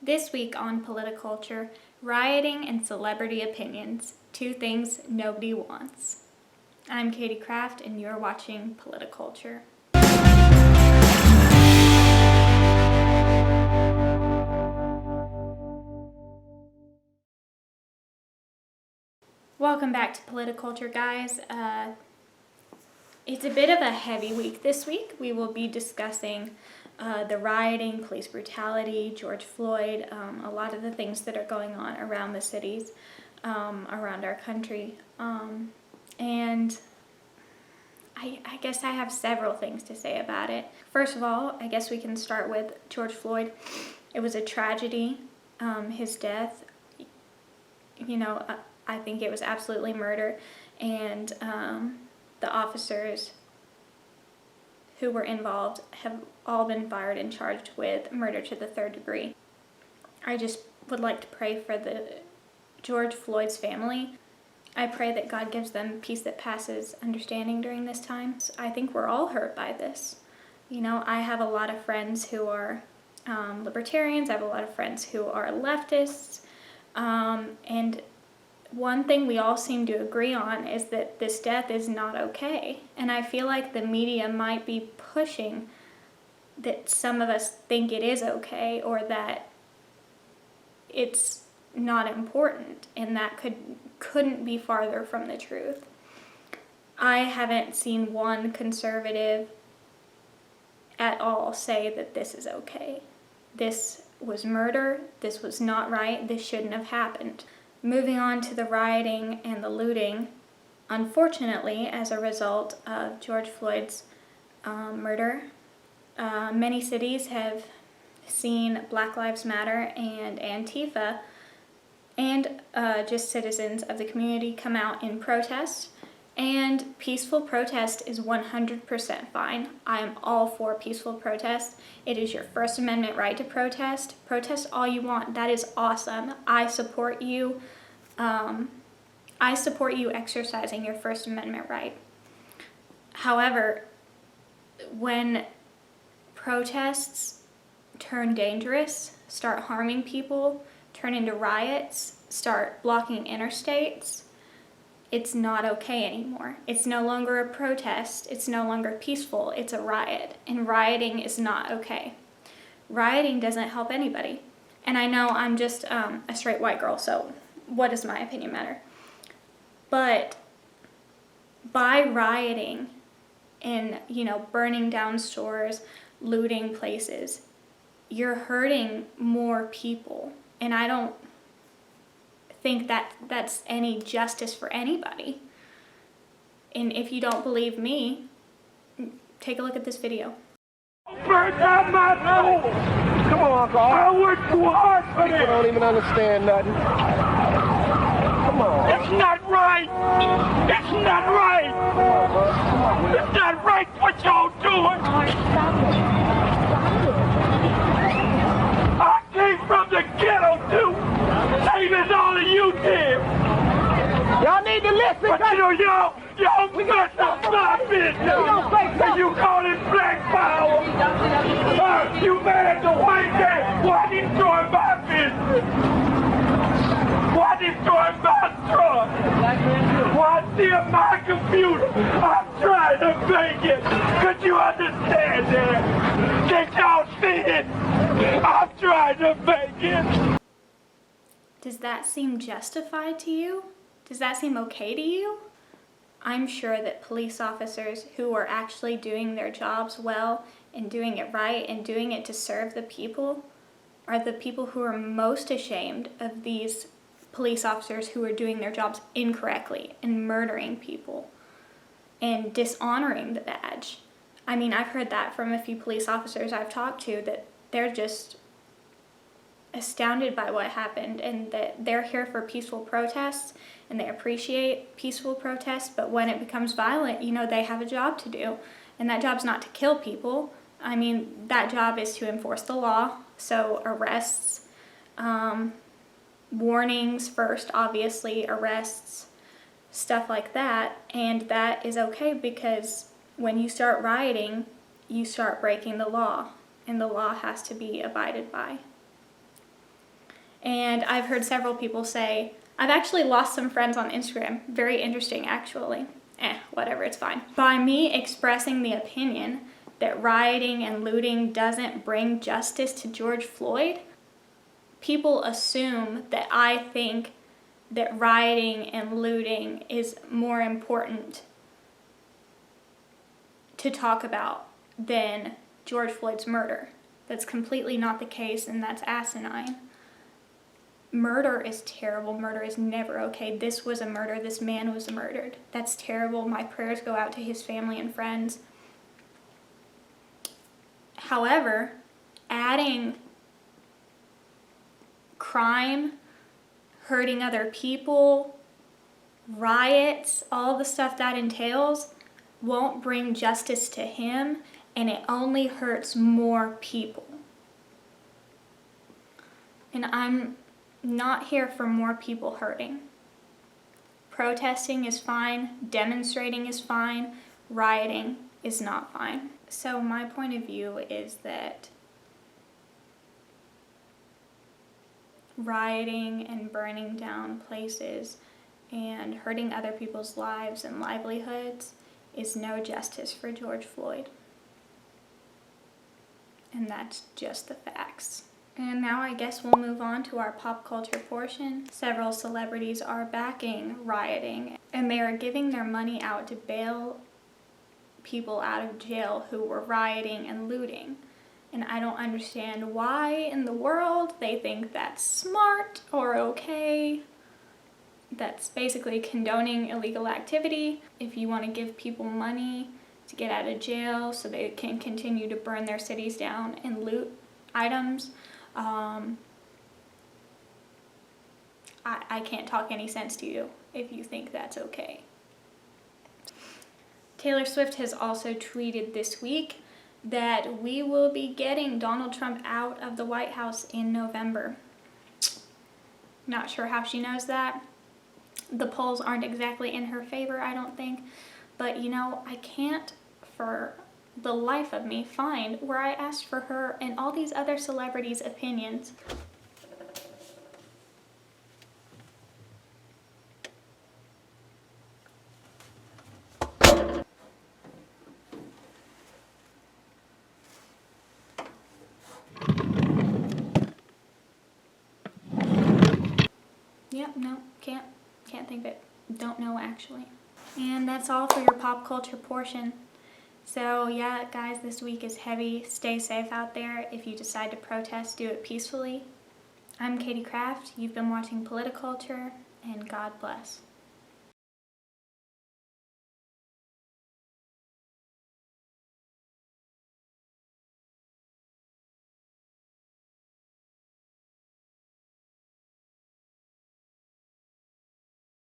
This week on Politiculture, rioting and celebrity opinions, two things nobody wants. I'm Katie Kraft and you're watching Politiculture. Welcome back to Politiculture, guys. It's a bit of a heavy week this week. We will be discussing the rioting, police brutality, George Floyd, a lot of the things that are going on around the cities, around our country. And I guess I have several things to say about it. First of all, I guess we can start with George Floyd. It was a tragedy, his death. I think it was absolutely murder, and the officers who were involved have all been fired and charged with murder to the third degree. I just would like to pray for the George Floyd's family. I pray that God gives them peace that passes understanding during this time. I think we're all hurt by this. I have a lot of friends who are libertarians. I have a lot of friends who are leftists. And one thing we all seem to agree on is that this death is not okay. And I feel like the media might be pushing that some of us think it is okay, or that it's not important, and that couldn't be farther from the truth. I haven't seen one conservative at all say that this is okay. This was murder. This was not right. This shouldn't have happened. Moving on to the rioting and the looting, unfortunately, as a result of George Floyd's murder, many cities have seen Black Lives Matter and Antifa and just citizens of the community come out in protest. And peaceful protest is 100% fine. I am all for peaceful protest. It is your First Amendment right to protest. Protest all you want. That is awesome. I support you. I support you exercising your First Amendment right. However, when protests turn dangerous, start harming people, turn into riots, start blocking interstates, it's not okay anymore. It's no longer a protest. It's no longer peaceful. It's a riot. And rioting is not okay. Rioting doesn't help anybody. And I know I'm just a straight white girl, so what does my opinion matter? But by rioting and, burning down stores, looting places, you're hurting more people. And I don't think that that's any justice for anybody. And if you don't believe me, take a look at this video. Burn down my soul! Come on, Uncle. I worked too hard for this. People don't even understand nothing. Come on. It's not right. It's not right. It's not right what y'all doing. I came from the ghetto too. Same as all of you did. Y'all need to listen. But y'all messed up my business. And you call it black power. You mad at the white man. Why destroy my business? Why destroy my truck? Why steal my computer? I'm trying to make it. Could you understand that? Can't y'all see it? I'm trying to make it. Does that seem justified to you? Does that seem okay to you? I'm sure that police officers who are actually doing their jobs well and doing it right and doing it to serve the people are the people who are most ashamed of these police officers who are doing their jobs incorrectly and murdering people and dishonoring the badge. I mean, I've heard that from a few police officers I've talked to, that they're just astounded by what happened, and that they're here for peaceful protests and they appreciate peaceful protests, but when it becomes violent, they have a job to do, and that job's not to kill people. I mean, that job is to enforce the law, so arrests, warnings first, obviously, arrests, stuff like that, and that is okay, because when you start rioting, you start breaking the law, and the law has to be abided by. And I've heard several people say, I've actually lost some friends on Instagram. Very interesting, actually. Whatever, it's fine. By me expressing the opinion that rioting and looting doesn't bring justice to George Floyd, people assume that I think that rioting and looting is more important to talk about than George Floyd's murder. That's completely not the case, and that's asinine. Murder is terrible. Murder is never okay. This was a murder. This man was murdered. That's terrible. My prayers go out to his family and friends. However, adding crime, hurting other people, riots, all the stuff that entails won't bring justice to him, and it only hurts more people. And I'm not here for more people hurting. Protesting is fine, demonstrating is fine, rioting is not fine. So my point of view is that rioting and burning down places and hurting other people's lives and livelihoods is no justice for George Floyd. And that's just the facts. And now I guess we'll move on to our pop culture portion. Several celebrities are backing rioting, and they are giving their money out to bail people out of jail who were rioting and looting. And I don't understand why in the world they think that's smart or okay. That's basically condoning illegal activity. If you want to give people money to get out of jail so they can continue to burn their cities down and loot items, I can't talk any sense to you if you think that's okay. Taylor Swift has also tweeted this week that we will be getting Donald Trump out of the White House in November. Not sure how she knows that. The polls aren't exactly in her favor, I don't think. But you know, I can't for the life of me find where I asked for her and all these other celebrities' opinions. Yep, no, can't think of it. Don't know actually. And that's all for your pop culture portion. So yeah, guys, this week is heavy. Stay safe out there. If you decide to protest, do it peacefully. I'm Katie Kraft. You've been watching POLITICULTURE, and God bless.